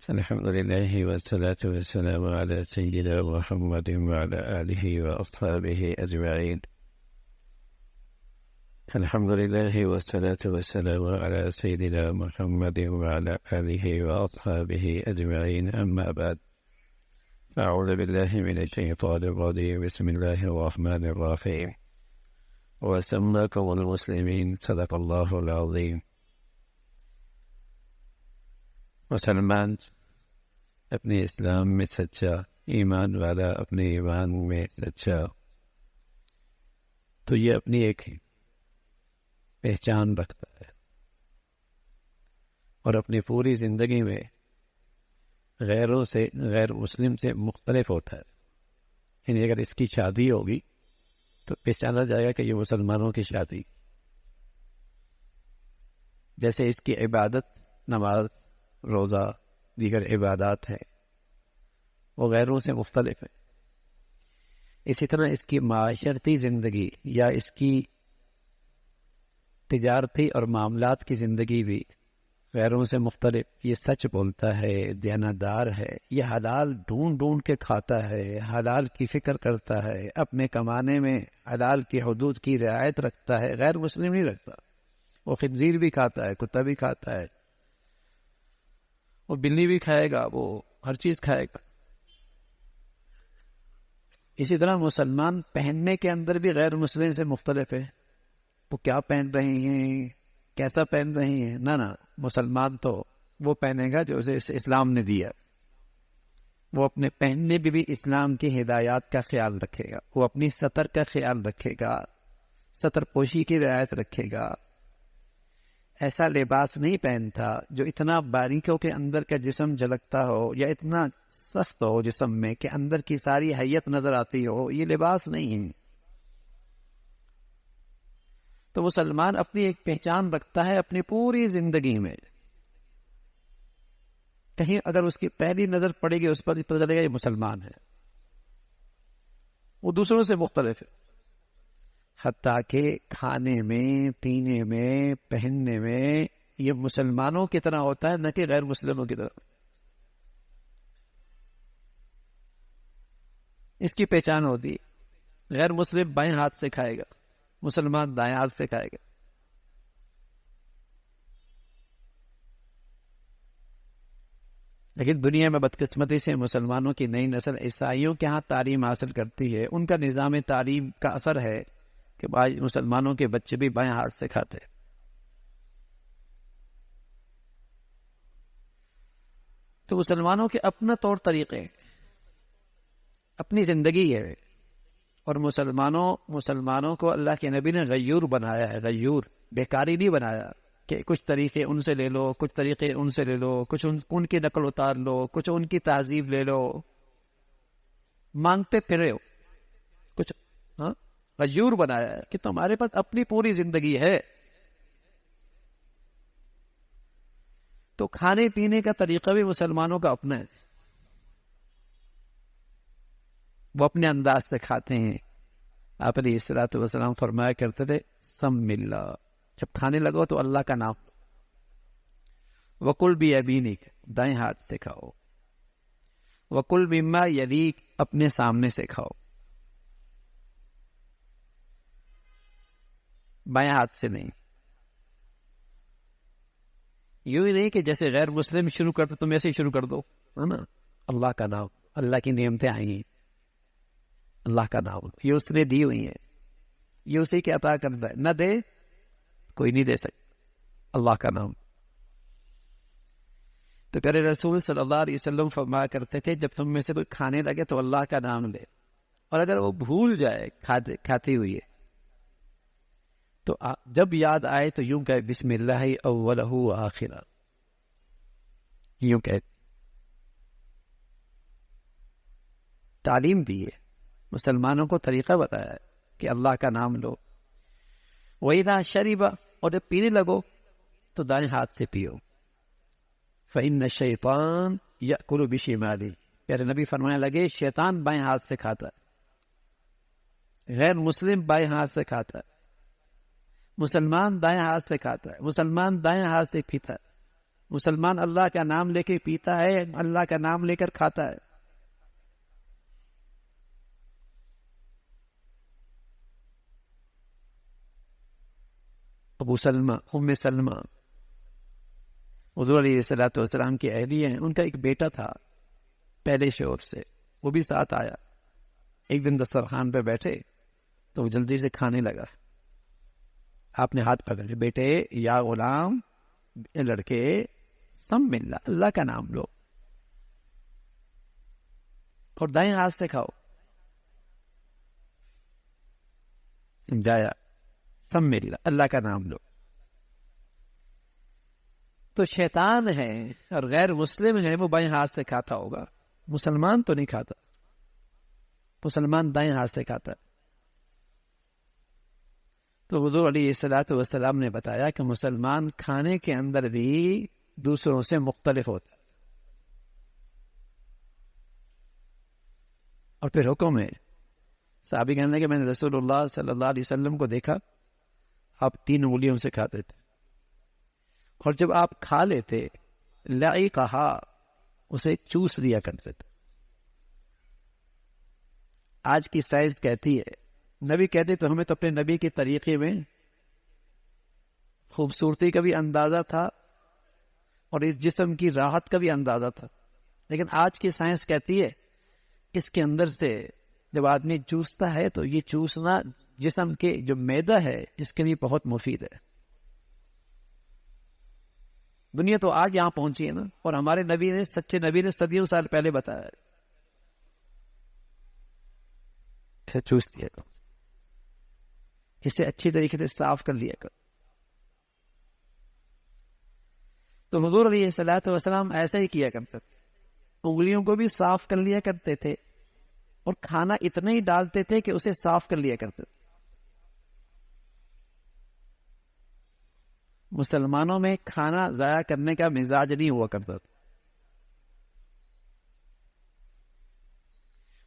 الحمد لله والصلاة والسلام على سيدنا محمد وعلى آله وأصحابه أجمعين. الحمد لله والصلاة والسلام على سيدنا محمد وعلى آله وأصحابه أجمعين. أما بعد، أعوذ بالله من الشيطان الرجيم. بسم الله الرحمن الرحيم. وسماكم المسلمين. صدق الله العظيم. مسلمان اپنے اسلام میں سچا، ایمان والا اپنے ایمان میں سچا، تو یہ اپنی ایک پہچان رکھتا ہے اور اپنی پوری زندگی میں غیروں سے، غیر مسلم سے مختلف ہوتا ہے. یعنی اگر اس کی شادی ہوگی تو پہچانا جائے گا کہ یہ مسلمانوں کی شادی، جیسے اس کی عبادت، نماز، روزہ، دیگر عبادات ہیں، وہ غیروں سے مختلف ہے. اسی طرح اس کی معاشرتی زندگی یا اس کی تجارتی اور معاملات کی زندگی بھی غیروں سے مختلف. یہ سچ بولتا ہے، دیانتدار ہے، یہ حلال ڈھونڈ ڈھونڈ کے کھاتا ہے، حلال کی فکر کرتا ہے، اپنے کمانے میں حلال کی حدود کی رعایت رکھتا ہے. غیر مسلم نہیں رکھتا. وہ خنزیر بھی کھاتا ہے، کتا بھی کھاتا ہے، وہ بلی بھی کھائے گا، وہ ہر چیز کھائے گا. اسی طرح مسلمان پہننے کے اندر بھی غیر مسلم سے مختلف ہے. وہ کیا پہن رہے ہیں، کیسا پہن رہے ہیں، نہ مسلمان تو وہ پہنے گا جو اسے اسلام نے دیا. وہ اپنے پہننے بھی اسلام کی ہدایات کا خیال رکھے گا. وہ اپنی سطر کا خیال رکھے گا، سطر پوشی کی رعایت رکھے گا. ایسا لباس نہیں پہنتا جو اتنا باریکیوں کے اندر کا جسم جھلکتا ہو یا اتنا سخت ہو جسم میں کہ اندر کی ساری حیت نظر آتی ہو. یہ لباس نہیں ہے. تو مسلمان اپنی ایک پہچان رکھتا ہے اپنی پوری زندگی میں. کہیں اگر اس کی پہلی نظر پڑے گی اس پر پتہ چلے گا یہ مسلمان ہے. وہ دوسروں سے مختلف ہے، حتیٰ کہ کھانے میں، پینے میں، پہننے میں یہ مسلمانوں کی طرح ہوتا ہے، نہ کہ غیر مسلموں کی طرح. اس کی پہچان ہوتی ہے. غیر مسلم بائیں ہاتھ سے کھائے گا، مسلمان دائیں ہاتھ سے کھائے گا. لیکن دنیا میں بدقسمتی سے مسلمانوں کی نئی نسل عیسائیوں کے ہاں تعلیم حاصل کرتی ہے. ان کا نظام تعلیم کا اثر ہے کہ آج مسلمانوں کے بچے بھی بائیں ہاتھ سے کھاتے. تو مسلمانوں کے اپنا طور طریقے، اپنی زندگی ہے. اور مسلمانوں کو اللہ کے نبی نے غیور بنایا ہے. غیور، بیکاری نہیں بنایا کہ کچھ طریقے ان سے لے لو، کچھ طریقے ان سے لے لو، کچھ ان کی نقل اتار لو، کچھ ان کی تہذیب لے لو، مانگتے پھرے ہو کچھ. غیور بنایا ہے کہ تمہارے پاس اپنی پوری زندگی ہے. تو کھانے پینے کا طریقہ بھی مسلمانوں کا اپنا ہے. وہ اپنے انداز سے کھاتے ہیں. آپ علیہ الصلوۃ والسلام فرمایا کرتے تھے سم اللہ، جب کھانے لگو تو اللہ کا نام. وکل بیمینک، دائیں ہاتھ سے کھاؤ. وکل مما یلیک، اپنے سامنے سے کھاؤ، بائیں ہاتھ سے نہیں. یوں ہی نہیں کہ جیسے غیر مسلم شروع کرتے تم ایسے ہی شروع کر دو، ہے نا. اللہ کا نام، اللہ کی نعمتیں آئی ہیں، اللہ کا نام یہ اس نے دی ہوئی ہیں، یہ اسی کے عطا کرتا ہے. نہ دے کوئی نہیں دے سکتا. اللہ کا نام. تو پیارے رسول صلی اللہ علیہ وسلم فرمایا کرتے تھے جب تم میں سے کوئی کھانے لگے تو اللہ کا نام لے، اور اگر وہ بھول جائے کھاتی ہوئی ہے تو جب یاد آئے تو یوں کہے بسم اللہ اولہ و آخرہ. یوں کہے. تعلیم دی ہے، مسلمانوں کو طریقہ بتایا ہے کہ اللہ کا نام لو. وَإِذَا شَرِبَ، اور جب پینے لگو تو دائیں ہاتھ سے پیو. فَإِنَّ الشَّيْطَانَ يَأْكُلُ بِشِمَالِهِ، پیارے نبی فرمانے لگے شیطان بائیں ہاتھ سے کھاتا ہے، غیر مسلم بائیں ہاتھ سے کھاتا ہے، مسلمان دائیں ہاتھ سے کھاتا ہے، مسلمان دائیں ہاتھ سے پیتا ہے. مسلمان اللہ کا نام لے کے پیتا ہے، اللہ کا نام لے کر کھاتا ہے. ابو سلمہ، ام سلمہ حضور علیہ الصلوۃ والسلام کی اہلیہ ہیں. ان کا ایک بیٹا تھا پہلے شوہر سے، وہ بھی ساتھ آیا. ایک دن دسترخوان پہ بیٹھے تو وہ جلدی سے کھانے لگا. آپ نے ہاتھ پکڑے، بیٹے یا غلام، اے لڑکے، سم ملنا، اللہ کا نام لو اور دائیں ہاتھ سے کھاؤ. سمجھایا، سم ملنا، اللہ کا نام لو. تو شیطان ہے اور غیر مسلم ہے، وہ بائیں ہاتھ سے کھاتا ہوگا، مسلمان تو نہیں کھاتا. مسلمان دائیں ہاتھ سے کھاتا. تو حضور علیہ الصلوۃ والسلام نے بتایا کہ مسلمان کھانے کے اندر بھی دوسروں سے مختلف ہوتا ہے. اور پھر حکم ہے، صحابی کہنے کہ میں نے رسول اللہ صلی اللہ علیہ وسلم کو دیکھا، آپ 3 انگلیوں سے کھاتے تھے، اور جب آپ کھا لیتے لائی کہا، اسے چوس لیا کرتے تھے. آج کی سائنس کہتی ہے، نبی کہتے تو ہمیں تو اپنے نبی کے طریقے میں خوبصورتی کا بھی اندازہ تھا اور اس جسم کی راحت کا بھی اندازہ تھا. لیکن آج کی سائنس کہتی ہے اس کے اندر سے جب آدمی چوستا ہے تو یہ چوسنا جسم کے جو معدہ ہے اس کے لیے بہت مفید ہے. دنیا تو آج یہاں پہنچی ہے نا، اور ہمارے نبی نے، سچے نبی نے صدیوں سال پہلے بتایا اسے چوس دیا کرو، اسے اچھی طریقے سے صاف کر لیا کرو. تو حضور علیہ الصلوۃ والسلام ایسا ہی کیا کرتے تھے، انگلیوں کو بھی صاف کر لیا کرتے تھے اور کھانا اتنا ہی ڈالتے تھے کہ اسے صاف کر لیا کرتے تھے. مسلمانوں میں کھانا ضائع کرنے کا مزاج نہیں ہوا کرتا تھا.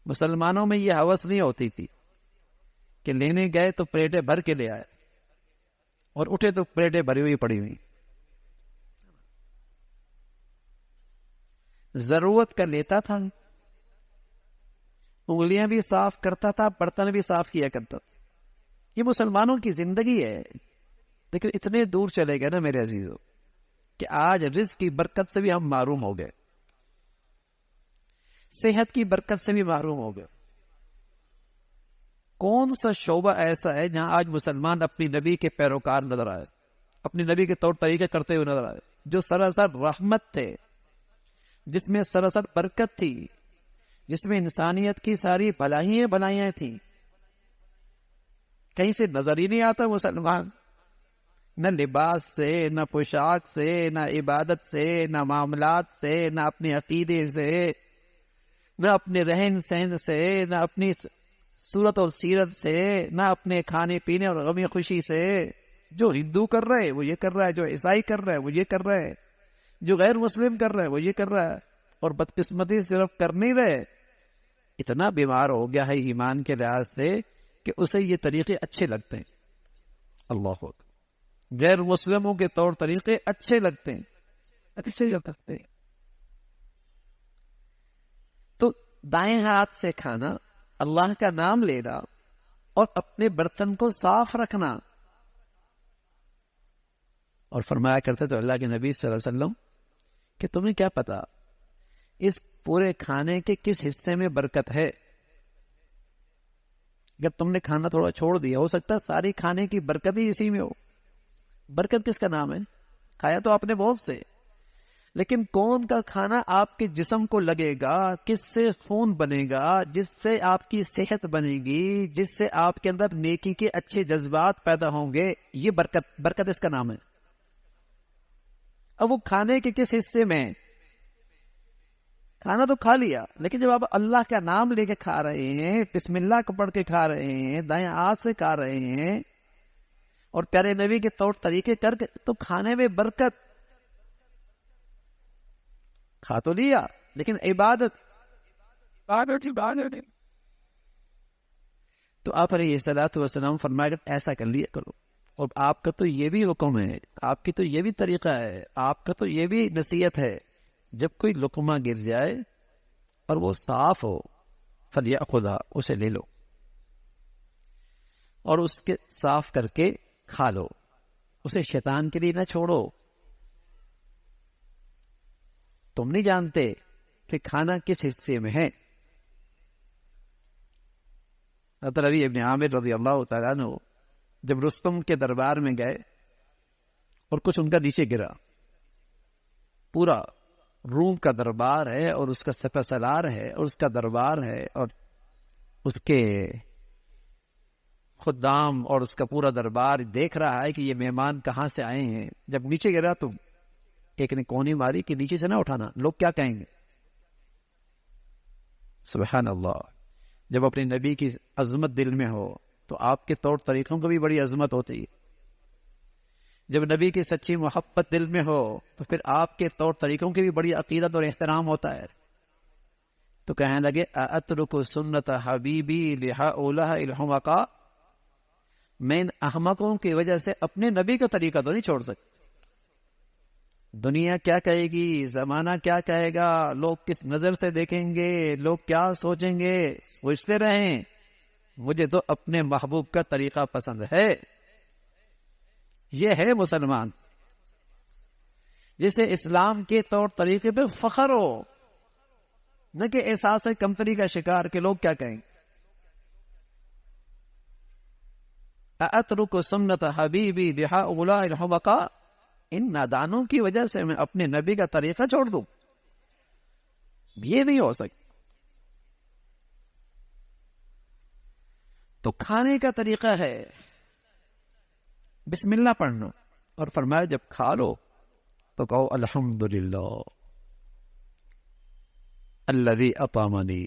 مسلمانوں میں یہ ہوس نہیں ہوتی تھی کہ لینے گئے تو پلیٹیں بھر کے لے آئے اور اٹھے تو پلیٹیں بھری ہوئی پڑی ہوئی. ضرورت کا لیتا تھا، انگلیاں بھی صاف کرتا تھا، برتن بھی صاف کیا کرتا تھا. یہ مسلمانوں کی زندگی ہے. لیکن اتنے دور چلے گئے نا میرے عزیزوں کہ آج رزق کی برکت سے بھی ہم محروم ہو گئے، صحت کی برکت سے بھی محروم ہو گئے. کون سا شعبہ ایسا ہے جہاں آج مسلمان اپنی نبی کے پیروکار نظر آئے، اپنی نبی کے طور طریقے کرتے ہوئے نظر آئے، جو سراسر رحمت تھے، جس میں سراسر برکت تھی، جس میں انسانیت کی ساری بھلائیاں تھیں. کہیں سے نظر ہی نہیں آتا مسلمان، نہ لباس سے، نہ پوشاک سے، نہ عبادت سے، نہ معاملات سے، نہ اپنے عقیدے سے، نہ اپنے رہن سہن سے، نہ اپنی صورت اور سیرت سے، نہ اپنے کھانے پینے اور غمی خوشی سے. جو ہندو کر رہے وہ یہ کر رہا ہے، جو عیسائی کر رہا ہے وہ یہ کر رہا ہے، جو غیر مسلم کر رہا ہے وہ یہ کر رہا ہے. اور بدقسمتی صرف کر نہیں رہے، اتنا بیمار ہو گیا ہے ایمان کے لحاظ سے کہ اسے یہ طریقے اچھے لگتے ہیں. اللہ اکبر، غیر مسلموں کے طور طریقے اچھے لگتے ہیں، اچھے لگتے ہیں. تو دائیں ہاتھ سے کھانا، اللہ کا نام لینا اور اپنے برتن کو صاف رکھنا. اور فرمایا کرتے تو اللہ کے نبی صلی اللہ علیہ وسلم کہ تمہیں کیا پتا اس پورے کھانے کے کس حصے میں برکت ہے. اگر تم نے کھانا تھوڑا چھوڑ دیا، ہو سکتا ہے ساری کھانے کی برکت ہی اسی میں ہو. برکت کس کا نام ہے؟ کھایا تو آپ نے بہت سے، لیکن کون کا کھانا آپ کے جسم کو لگے گا، کس سے خون بنے گا، جس سے آپ کی صحت بنے گی، جس سے آپ کے اندر نیکی کے اچھے جذبات پیدا ہوں گے، یہ برکت اس کا نام ہے. اب وہ کھانے کے کس حصے میں؟ کھانا تو کھا لیا، لیکن جب آپ اللہ کا نام لے کے کھا رہے ہیں، بسم اللہ کو پڑھ کے کھا رہے ہیں، دائیں ہاتھ سے کھا رہے ہیں اور پیارے نبی کے طور طریقے کر کے، تو کھانے میں برکت. کھا تو لیا لیکن عبادت. تو آپ علیہ الصلوۃ والسلام فرمایا ایسا کر لیا کرو. اور آپ کا تو یہ بھی حکم ہے، آپ کی تو یہ بھی طریقہ ہے، آپ کا تو یہ بھی نصیحت ہے، جب کوئی لقمہ گر جائے اور وہ صاف ہو فلیأخذھا، اسے لے لو اور اس کے صاف کر کے کھا لو، اسے شیطان کے لیے نہ چھوڑو۔ تم نہیں جانتے کہ کھانا کس حصے میں ہے۔ حضرت ربیع ابن عامر رضی اللہ تعالیٰ عنہ جب رستم کے دربار میں گئے اور کچھ ان کا نیچے گرا، پورا روم کا دربار ہے اور اس کا سپہ سالار ہے اور اس کا دربار ہے اور اس کے خدام اور اس کا پورا دربار دیکھ رہا ہے کہ یہ مہمان کہاں سے آئے ہیں۔ جب نیچے گرا تو ایک نے کونی ماری کہ نیچے سے نہ اٹھانا، لوگ کیا کہیں گے۔ سبحان اللہ، جب اپنے نبی کی عظمت دل میں ہو تو آپ کے طور طریقوں کو بھی بڑی عظمت ہوتی ہے۔ جب نبی کی سچی محبت دل میں ہو تو پھر آپ کے طور طریقوں کی بھی بڑی عقیدت اور احترام ہوتا ہے۔ تو کہنے لگے اترک سنت حبیبی لہؤلاء الحمقاء، میں ان احمقوں کی وجہ سے اپنے نبی کا طریقہ تو نہیں چھوڑ سکتا۔ دنیا کیا کہے گی، زمانہ کیا کہے گا، لوگ کس نظر سے دیکھیں گے، لوگ کیا سوچیں گے، سوچتے رہیں، مجھے تو اپنے محبوب کا طریقہ پسند ہے۔ یہ ہے مسلمان جسے اسلام کے طور طریقے پہ فخر ہو، نہ کہ احساس کمتری کا شکار کہ لوگ کیا کہیں گے۔ اترک سنت حبیبی لہؤلاء الحمقاء، ان نادانوں کی وجہ سے میں اپنے نبی کا طریقہ چھوڑ دوں، یہ نہیں ہو سکتا۔ تو کھانے کا طریقہ ہے بسم اللہ پڑھنا، اور فرمایا جب کھا لو تو کہو الحمدللہ الذی اطعمنی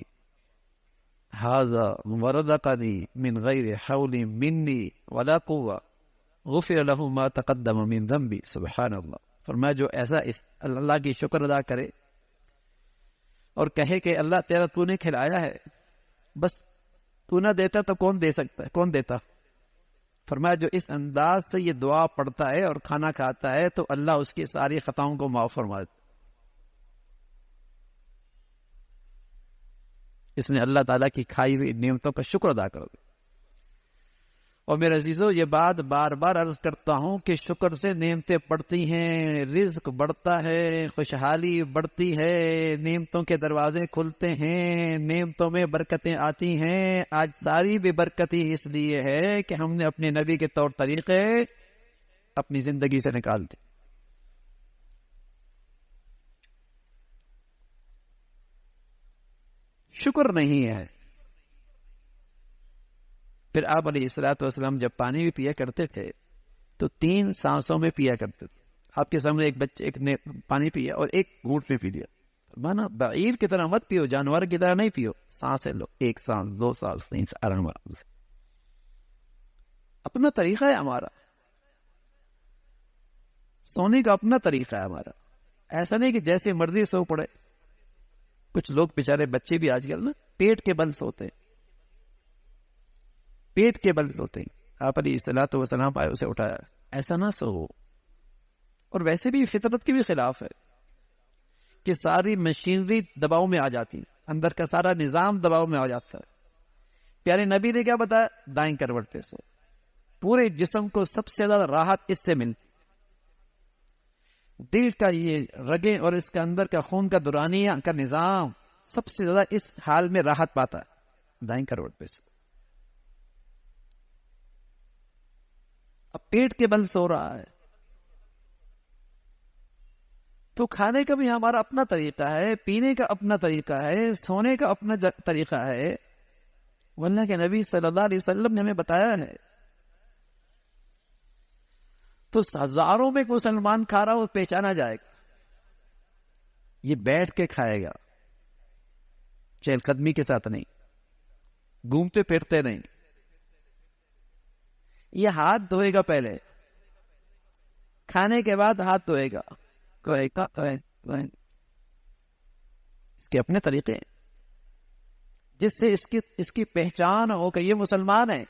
ھذا ورزقنی من غیر حول منی ولا قوة غفر له ما تقدم من ذنبی۔ سبحان اللہ، فرمایا جو ایسا اللہ کی شکر ادا کرے اور کہے کہ اللہ تیرا تو نے کھلایا ہے، بس تو نہ دیتا تو کون دے سکتا ہے، کون دیتا۔ فرمایا جو اس انداز سے یہ دعا پڑھتا ہے اور کھانا کھاتا ہے تو اللہ اس کی ساری خطاؤں کو معاف فرما دیتا۔ اس نے اللہ تعالیٰ کی کھائی ہوئی نعمتوں کا شکر ادا کرو۔ اور میرے عزیزو، یہ بات بار بار عرض کرتا ہوں کہ شکر سے نعمتیں بڑھتی ہیں، رزق بڑھتا ہے، خوشحالی بڑھتی ہے، نعمتوں کے دروازے کھلتے ہیں، نعمتوں میں برکتیں آتی ہیں۔ آج ساری بے برکتی اس لیے ہے کہ ہم نے اپنے نبی کے طور طریقے اپنی زندگی سے نکال دی۔ شکر نہیں ہے۔ پھر آپ علیہ الصلوۃ والسلام جب پانی بھی پیا کرتے تھے تو 3 سانسوں میں پیا کرتے تھے۔ آپ کے سامنے ایک بچے ایک نے پانی پیا اور ایک گھونٹ میں پی لیا، مانا بعیر کی طرح مت پیو، جانور کی طرح نہیں پیو، سانسیں لو، 1 سانس 2 سانس 3 سانس، آرام سے۔ اپنا طریقہ ہے ہمارا، سونے کا اپنا طریقہ ہے ہمارا، ایسا نہیں کہ جیسے مرضی سو پڑے۔ کچھ لوگ بیچارے بچے بھی آج کل نا پیٹ کے بل سوتے ہیں، پیٹ کے بل سوتے ہیں۔ آپ علیہ الصلوۃ والسلام آئے اسے اٹھایا، ایسا نہ سو۔ اور ویسے بھی فطرت کے بھی خلاف ہے کہ ساری مشینری دباؤ میں آ جاتی، اندر کا سارا نظام دباؤ میں آ جاتا ہے۔ پیارے نبی نے کیا بتایا؟ دائیں کروٹ پہ سو۔ پورے جسم کو سب سے زیادہ راحت اس سے ملتی، دل کا یہ رگیں اور اس کے اندر کا خون کا دورانیہ کا نظام سب سے زیادہ اس حال میں راحت پاتا ہے دائیں کروٹ پہ سے۔ اب پیٹ کے بل سو رہا ہے تو کھانے کا بھی ہمارا اپنا طریقہ ہے، پینے کا اپنا طریقہ ہے، سونے کا اپنا طریقہ ہے۔ اللہ کے نبی صلی اللہ علیہ وسلم نے ہمیں بتایا ہے۔ تو ہزاروں میں کوئی سلمان کھا رہا ہو پہچانا جائے گا، یہ بیٹھ کے کھائے گا، چہل قدمی کے ساتھ نہیں، گھومتے پھرتے نہیں، یہ ہاتھ دھوئے گا پہلے، کھانے کے بعد ہاتھ دھوئے گا، اس کے اپنے طریقے ہیں جس سے اس کی پہچان ہو کہ یہ مسلمان ہے۔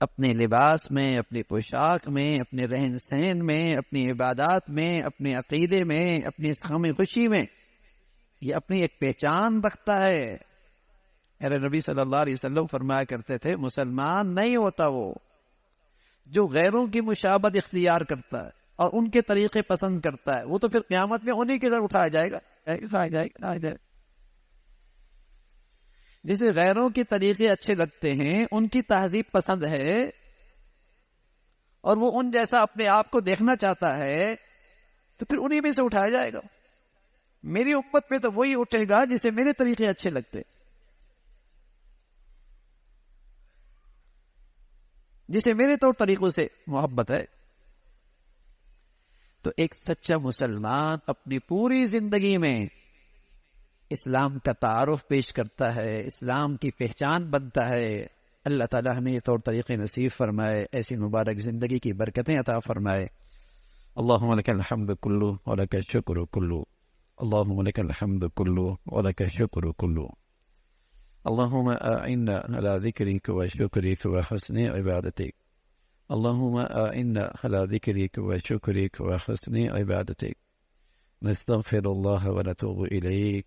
اپنے لباس میں، اپنی پوشاک میں، اپنے رہن سہن میں، اپنی عبادات میں، اپنے عقیدے میں، اپنی غم خوشی میں، یہ اپنی ایک پہچان رکھتا ہے۔ میرے نبی صلی اللہ علیہ وسلم فرمایا کرتے تھے مسلمان نہیں ہوتا وہ جو غیروں کی مشابہت اختیار کرتا ہے اور ان کے طریقے پسند کرتا ہے، وہ تو پھر قیامت میں انہی کے ساتھ اٹھایا جائے گا۔ جسے غیروں کے طریقے اچھے لگتے ہیں، ان کی تہذیب پسند ہے اور وہ ان جیسا اپنے آپ کو دیکھنا چاہتا ہے، تو پھر انہی میں سے اٹھایا جائے گا۔ میری امت میں تو وہی اٹھے گا جسے میرے طریقے اچھے لگتے، جسے میرے طور طریقوں سے محبت ہے۔ تو ایک سچا مسلمان اپنی پوری زندگی میں اسلام کا تعارف پیش کرتا ہے، اسلام کی پہچان بنتا ہے۔ اللہ تعالیٰ ہمیں یہ طور طریقے نصیب فرمائے، ایسی مبارک زندگی کی برکتیں عطا فرمائے۔ اللہم لک الحمد کلو ولک الشکر کلو، اللہم لک الحمد کلو ولک الشکر کلو، اللہم اعنا علی ذکرک و شکرک و حسن عبادتک، اللہم اعنا علی ذکرک و شکرک و حسن عبادتک، نستغفر اللہ و نتوب الیک،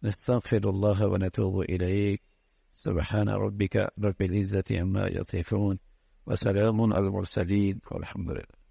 نستغفر اللہ و نتوب الیک، سبحان ربک رب العزة عما یصفون وسلام علی المرسلین والحمد للہ۔